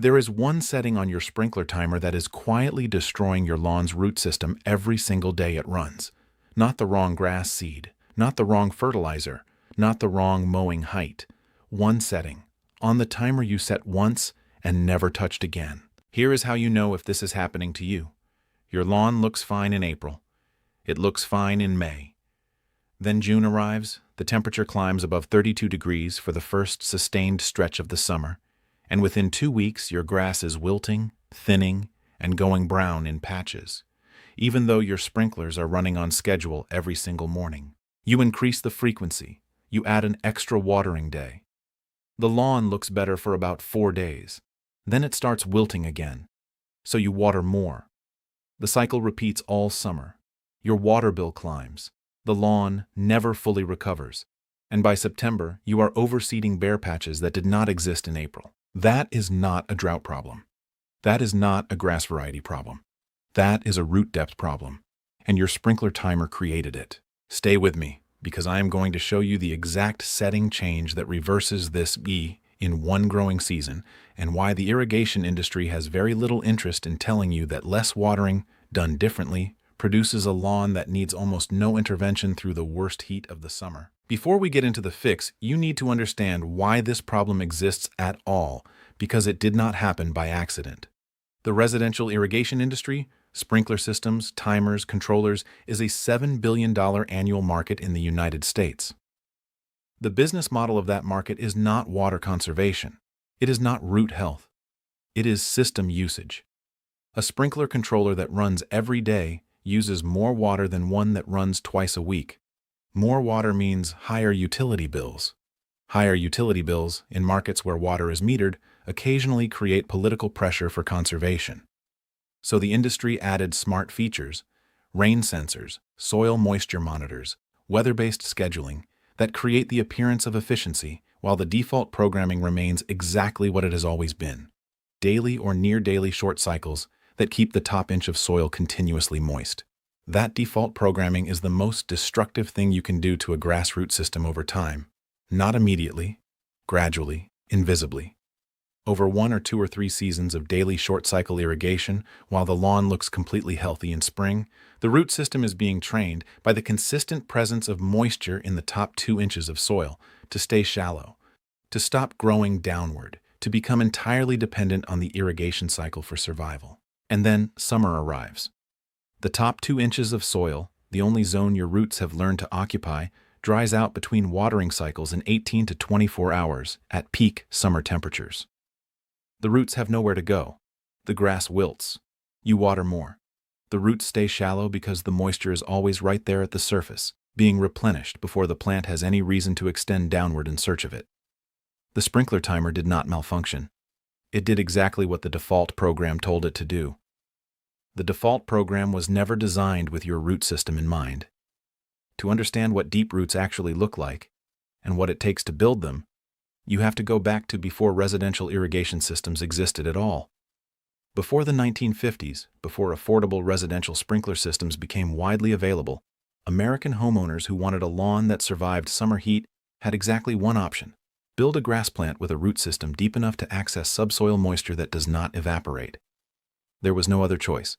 There is one setting on your sprinkler timer that is quietly destroying your lawn's root system every single day it runs. Not the wrong grass seed, not the wrong fertilizer, not the wrong mowing height. One setting, on the timer you set once and never touched again. Here is how you know if this is happening to you. Your lawn looks fine in April. It looks fine in May. Then June arrives, the temperature climbs above 32 degrees for the first sustained stretch of the summer, and within 2 weeks your grass is wilting, thinning, and going brown in patches, even though your sprinklers are running on schedule every single morning. You increase the frequency. You add an extra watering day. The lawn looks better for about 4 days. Then it starts wilting again, so you water more. The cycle repeats all summer. Your water bill climbs. The lawn never fully recovers, and by September you are overseeding bare patches that did not exist in April. That is not a drought problem. That is not a grass variety problem. That is a root depth problem, and your sprinkler timer created it. Stay with me, because I am going to show you the exact setting change that reverses this in one growing season, and why the irrigation industry has very little interest in telling you that less watering, done differently, produces a lawn that needs almost no intervention through the worst heat of the summer. Before we get into the fix, you need to understand why this problem exists at all, because it did not happen by accident. The residential irrigation industry, sprinkler systems, timers, controllers, is a $7 billion annual market in the United States. The business model of that market is not water conservation. It is not root health. It is system usage. A sprinkler controller that runs every day uses more water than one that runs twice a week. More water means higher utility bills. Higher utility bills, in markets where water is metered, occasionally create political pressure for conservation. So the industry added smart features, rain sensors, soil moisture monitors, weather-based scheduling, that create the appearance of efficiency, while the default programming remains exactly what it has always been. Daily or near-daily short cycles that keep the top inch of soil continuously moist. That default programming is the most destructive thing you can do to a grass root system over time. Not immediately, gradually, invisibly. Over 1 or 2 or 3 seasons of daily short-cycle irrigation, while the lawn looks completely healthy in spring, the root system is being trained by the consistent presence of moisture in the top 2 inches of soil to stay shallow, to stop growing downward, to become entirely dependent on the irrigation cycle for survival. And then summer arrives. The top 2 inches of soil, the only zone your roots have learned to occupy, dries out between watering cycles in 18 to 24 hours at peak summer temperatures. The roots have nowhere to go. The grass wilts. You water more. The roots stay shallow because the moisture is always right there at the surface, being replenished before the plant has any reason to extend downward in search of it. The sprinkler timer did not malfunction. It did exactly what the default program told it to do. The default program was never designed with your root system in mind. To understand what deep roots actually look like, and what it takes to build them, you have to go back to before residential irrigation systems existed at all. Before the 1950s, before affordable residential sprinkler systems became widely available, American homeowners who wanted a lawn that survived summer heat had exactly one option: build a grass plant with a root system deep enough to access subsoil moisture that does not evaporate. There was no other choice.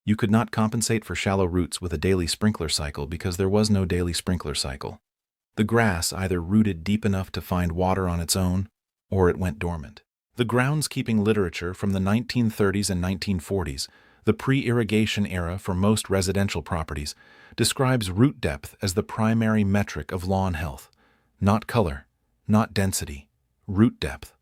You could not compensate for shallow roots with a daily sprinkler cycle because there was no daily sprinkler cycle. The grass either rooted deep enough to find water on its own, or it went dormant. The groundskeeping literature from the 1930s and 1940s, the pre-irrigation era for most residential properties, describes root depth as the primary metric of lawn health. Not color, not density, root depth.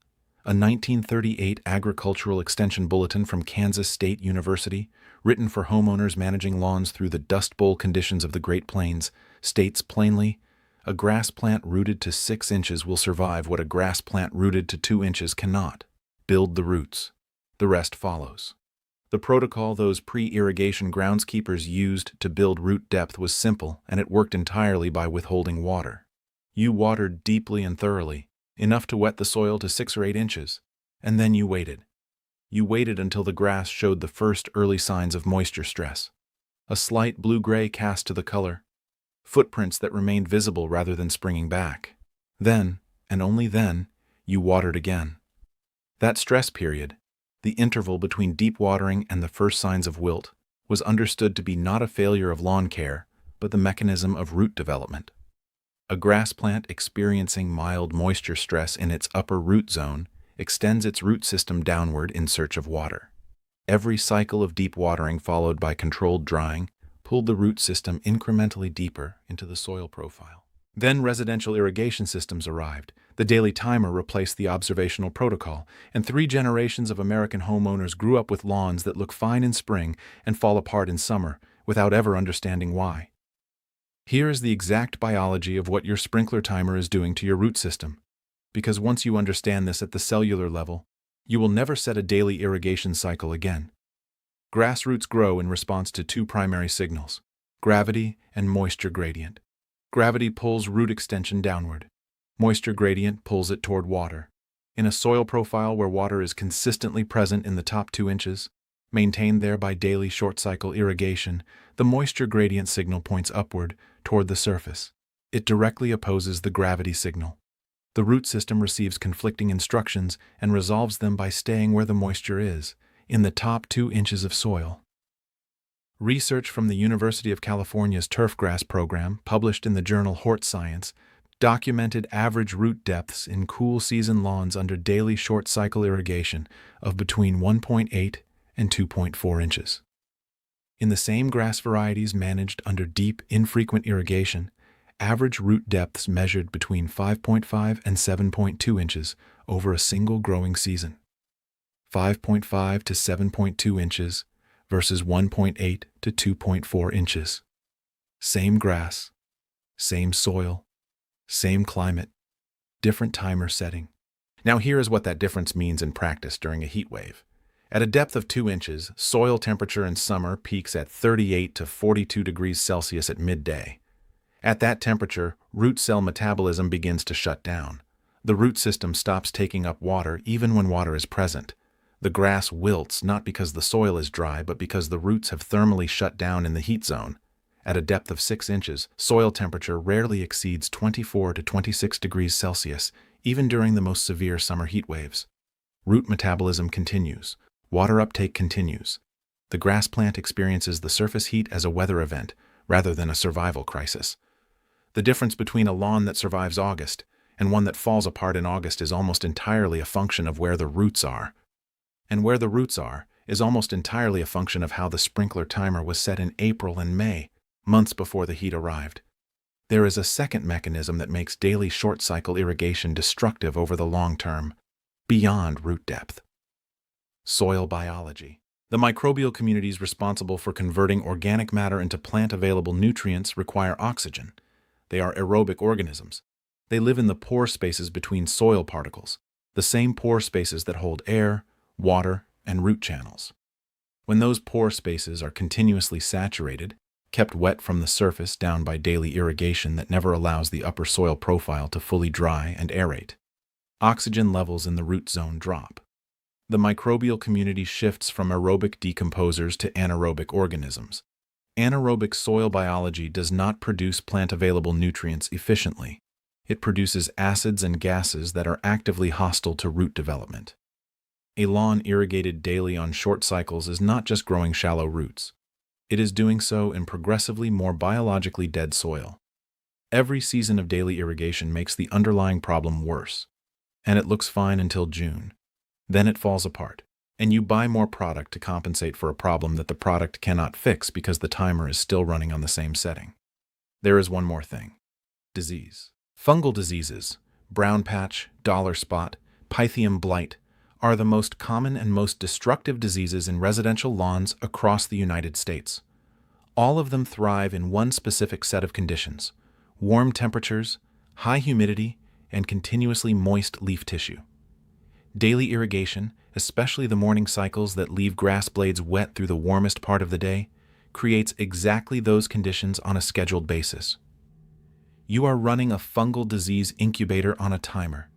A 1938 Agricultural Extension Bulletin from Kansas State University, written for homeowners managing lawns through the Dust Bowl conditions of the Great Plains, states plainly, a grass plant rooted to 6 inches will survive what a grass plant rooted to 2 inches cannot. Build the roots. The rest follows. The protocol those pre-irrigation groundskeepers used to build root depth was simple, and it worked entirely by withholding water. You watered deeply and thoroughly, enough to wet the soil to 6 or 8 inches, and then you waited. You waited until the grass showed the first early signs of moisture stress. A slight blue-gray cast to the color, footprints that remained visible rather than springing back. Then, and only then, you watered again. That stress period, The interval between deep watering and the first signs of wilt was understood to be not a failure of lawn care, but the mechanism of root development. A grass plant experiencing mild moisture stress in its upper root zone extends its root system downward in search of water. Every cycle of deep watering followed by controlled drying pulled the root system incrementally deeper into the soil profile. Then residential irrigation systems arrived. The daily timer replaced the observational protocol, and 3 generations of American homeowners grew up with lawns that look fine in spring and fall apart in summer without ever understanding why. Here is the exact biology of what your sprinkler timer is doing to your root system. Because once you understand this at the cellular level, you will never set a daily irrigation cycle again. Grass roots grow in response to 2 primary signals: gravity and moisture gradient. Gravity pulls root extension downward. Moisture gradient pulls it toward water. In a soil profile where water is consistently present in the top 2 inches, maintained there by daily short-cycle irrigation, the moisture gradient signal points upward toward the surface. It directly opposes the gravity signal. The root system receives conflicting instructions and resolves them by staying where the moisture is, in the top 2 inches of soil. Research from the University of California's turfgrass program, published in the journal Hort Science, documented average root depths in cool season lawns under daily short-cycle irrigation of between 1.8 and 2.4 inches. In the same grass varieties managed under deep, infrequent irrigation, average root depths measured between 5.5 and 7.2 inches over a single growing season. 5.5 to 7.2 inches versus 1.8 to 2.4 inches. Same grass, same soil, same climate, different timer setting. Now here is what that difference means in practice during a heat wave. At a depth of 2 inches, soil temperature in summer peaks at 38 to 42 degrees Celsius at midday. At that temperature, root cell metabolism begins to shut down. The root system stops taking up water even when water is present. The grass wilts not because the soil is dry, but because the roots have thermally shut down in the heat zone. At a depth of 6 inches, soil temperature rarely exceeds 24 to 26 degrees Celsius, even during the most severe summer heat waves. Root metabolism continues. Water uptake continues. The grass plant experiences the surface heat as a weather event, rather than a survival crisis. The difference between a lawn that survives August and one that falls apart in August is almost entirely a function of where the roots are. And where the roots are is almost entirely a function of how the sprinkler timer was set in April and May, months before the heat arrived. There is a second mechanism that makes daily short-cycle irrigation destructive over the long term, beyond root depth. Soil biology. The microbial communities responsible for converting organic matter into plant-available nutrients require oxygen. They are aerobic organisms. They live in the pore spaces between soil particles, the same pore spaces that hold air, water, and root channels. When those pore spaces are continuously saturated, kept wet from the surface down by daily irrigation that never allows the upper soil profile to fully dry and aerate, oxygen levels in the root zone drop. The microbial community shifts from aerobic decomposers to anaerobic organisms. Anaerobic soil biology does not produce plant-available nutrients efficiently. It produces acids and gases that are actively hostile to root development. A lawn irrigated daily on short cycles is not just growing shallow roots. It is doing so in progressively more biologically dead soil. Every season of daily irrigation makes the underlying problem worse, and it looks fine until June. Then it falls apart, and you buy more product to compensate for a problem that the product cannot fix because the timer is still running on the same setting. There is one more thing. Disease. Fungal diseases, brown patch, dollar spot, Pythium blight, are the most common and most destructive diseases in residential lawns across the United States. All of them thrive in one specific set of conditions: warm temperatures, high humidity, and continuously moist leaf tissue. Daily irrigation, especially the morning cycles that leave grass blades wet through the warmest part of the day, creates exactly those conditions on a scheduled basis. You are running a fungal disease incubator on a timer.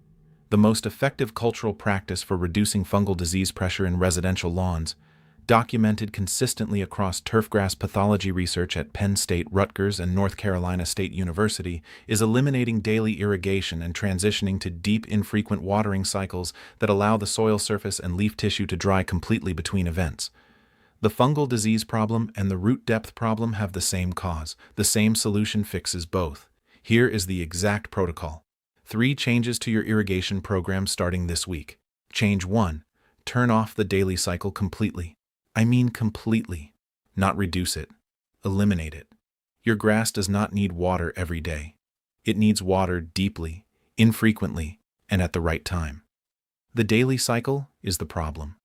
The most effective cultural practice for reducing fungal disease pressure in residential lawns Documented consistently across turfgrass pathology research at Penn State, Rutgers, and North Carolina State University, is eliminating daily irrigation and transitioning to deep, infrequent watering cycles that allow the soil surface and leaf tissue to dry completely between events. The fungal disease problem and the root depth problem have the same cause. The same solution fixes both. Here is the exact protocol. 3 changes to your irrigation program starting this week. Change 1. Turn off the daily cycle completely. I mean completely. Not reduce it. Eliminate it. Your grass does not need water every day. It needs water deeply, infrequently, and at the right time. The daily cycle is the problem.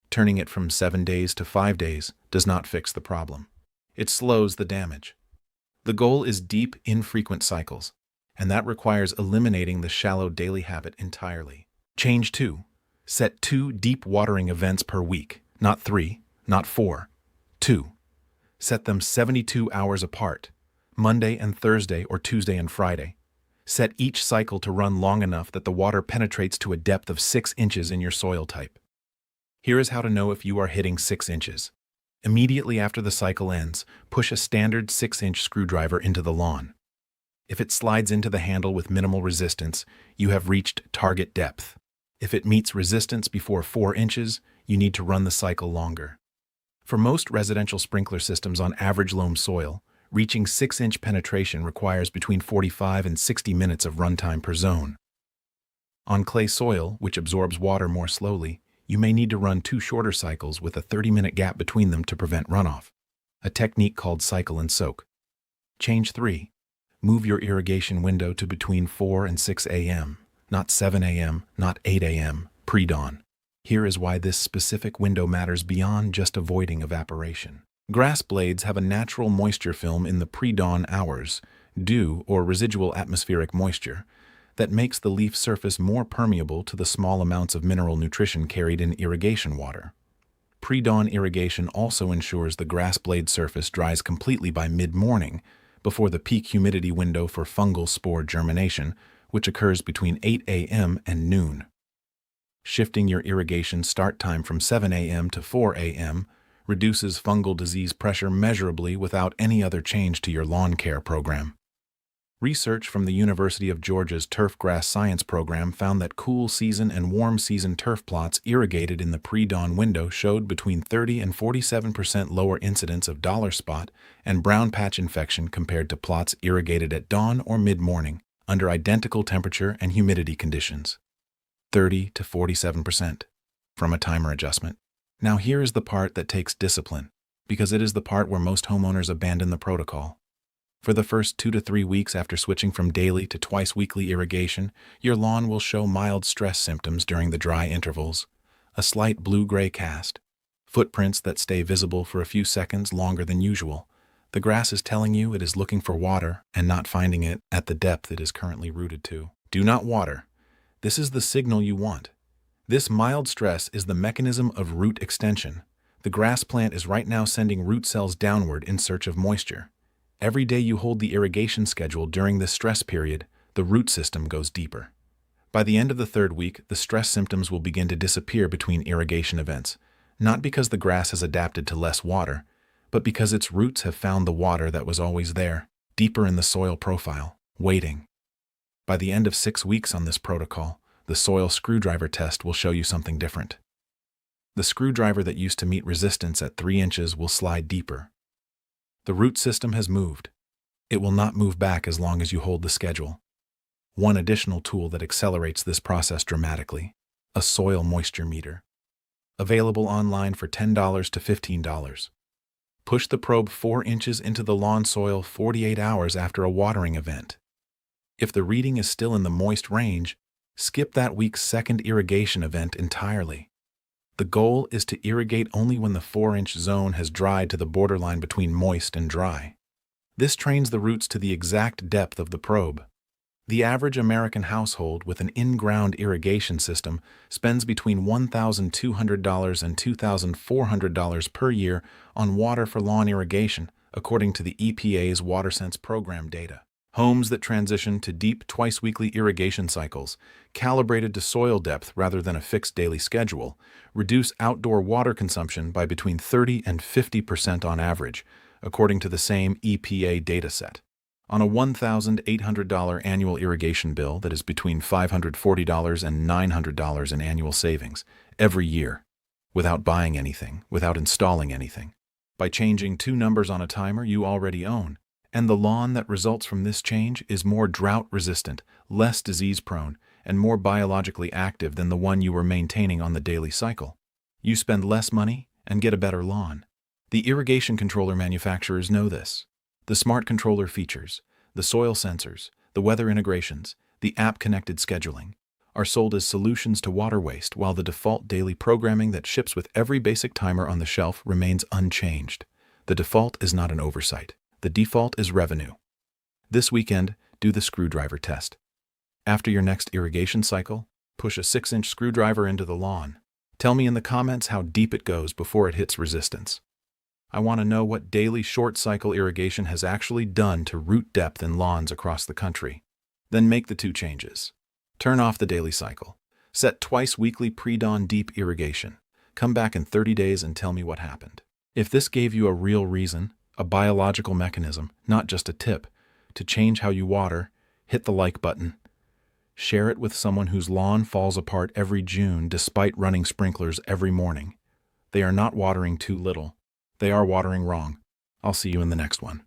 Turning it from 7 days to 5 days does not fix the problem. It slows the damage. The goal is deep, infrequent cycles, and that requires eliminating the shallow daily habit entirely. Change 2. Set 2 deep watering events per week, not 3. Not 4. 2. Set them 72 hours apart, Monday and Thursday or Tuesday and Friday. Set each cycle to run long enough that the water penetrates to a depth of 6 inches in your soil type. Here is how to know if you are hitting 6 inches. Immediately after the cycle ends, push a standard 6-inch screwdriver into the lawn. If it slides into the handle with minimal resistance, you have reached target depth. If it meets resistance before 4 inches, you need to run the cycle longer. For most residential sprinkler systems on average loam soil, reaching 6-inch penetration requires between 45 and 60 minutes of runtime per zone. On clay soil, which absorbs water more slowly, you may need to run 2 shorter cycles with a 30-minute gap between them to prevent runoff, a technique called cycle and soak. Change 3. Move your irrigation window to between 4 and 6 a.m., not 7 a.m., not 8 a.m., pre-dawn. Here is why this specific window matters beyond just avoiding evaporation. Grass blades have a natural moisture film in the pre-dawn hours, dew or residual atmospheric moisture, that makes the leaf surface more permeable to the small amounts of mineral nutrition carried in irrigation water. Pre-dawn irrigation also ensures the grass blade surface dries completely by mid-morning, before the peak humidity window for fungal spore germination, which occurs between 8 a.m. and noon. Shifting your irrigation start time from 7 a.m. to 4 a.m. reduces fungal disease pressure measurably without any other change to your lawn care program. Research from the University of Georgia's Turfgrass Science program found that cool season and warm season turf plots irrigated in the pre-dawn window showed between 30 and 47% lower incidence of dollar spot and brown patch infection compared to plots irrigated at dawn or mid-morning under identical temperature and humidity conditions. 30 to 47% from a timer adjustment. Now here is the part that takes discipline, because it is the part where most homeowners abandon the protocol. For the first 2 to 3 weeks after switching from daily to twice-weekly irrigation, your lawn will show mild stress symptoms during the dry intervals, a slight blue-gray cast, footprints that stay visible for a few seconds longer than usual. The grass is telling you it is looking for water and not finding it at the depth it is currently rooted to. Do not water. This is the signal you want. This mild stress is the mechanism of root extension. The grass plant is right now sending root cells downward in search of moisture. Every day you hold the irrigation schedule during this stress period, the root system goes deeper. By the end of the 3rd week, the stress symptoms will begin to disappear between irrigation events, not because the grass has adapted to less water, but because its roots have found the water that was always there, deeper in the soil profile, waiting. By the end of 6 weeks on this protocol, the soil screwdriver test will show you something different. The screwdriver that used to meet resistance at 3 inches will slide deeper. The root system has moved. It will not move back as long as you hold the schedule. One additional tool that accelerates this process dramatically: a soil moisture meter. Available online for $10 to $15. Push the probe 4 inches into the lawn soil 48 hours after a watering event. If the reading is still in the moist range, skip that week's 2nd irrigation event entirely. The goal is to irrigate only when the 4-inch zone has dried to the borderline between moist and dry. This trains the roots to the exact depth of the probe. The average American household with an in-ground irrigation system spends between $1,200 and $2,400 per year on water for lawn irrigation, according to the EPA's WaterSense program data. Homes that transition to deep twice-weekly irrigation cycles, calibrated to soil depth rather than a fixed daily schedule, reduce outdoor water consumption by between 30 and 50% on average, according to the same EPA dataset. On a $1,800 annual irrigation bill that is between $540 and $900 in annual savings every year, without buying anything, without installing anything, by changing 2 numbers on a timer you already own. And the lawn that results from this change is more drought-resistant, less disease-prone, and more biologically active than the one you were maintaining on the daily cycle. You spend less money and get a better lawn. The irrigation controller manufacturers know this. The smart controller features, the soil sensors, the weather integrations, the app-connected scheduling, are sold as solutions to water waste, while the default daily programming that ships with every basic timer on the shelf remains unchanged. The default is not an oversight. The default is revenue. This weekend, do the screwdriver test. After your next irrigation cycle, push a 6-inch screwdriver into the lawn. Tell me in the comments how deep it goes before it hits resistance. I want to know what daily short-cycle irrigation has actually done to root depth in lawns across the country. Then make the 2 changes. Turn off the daily cycle. Set twice-weekly pre-dawn deep irrigation. Come back in 30 days and tell me what happened. If this gave you a real reason, a biological mechanism, not just a tip, to change how you water, hit the like button. Share it with someone whose lawn falls apart every June despite running sprinklers every morning. They are not watering too little. They are watering wrong. I'll see you in the next one.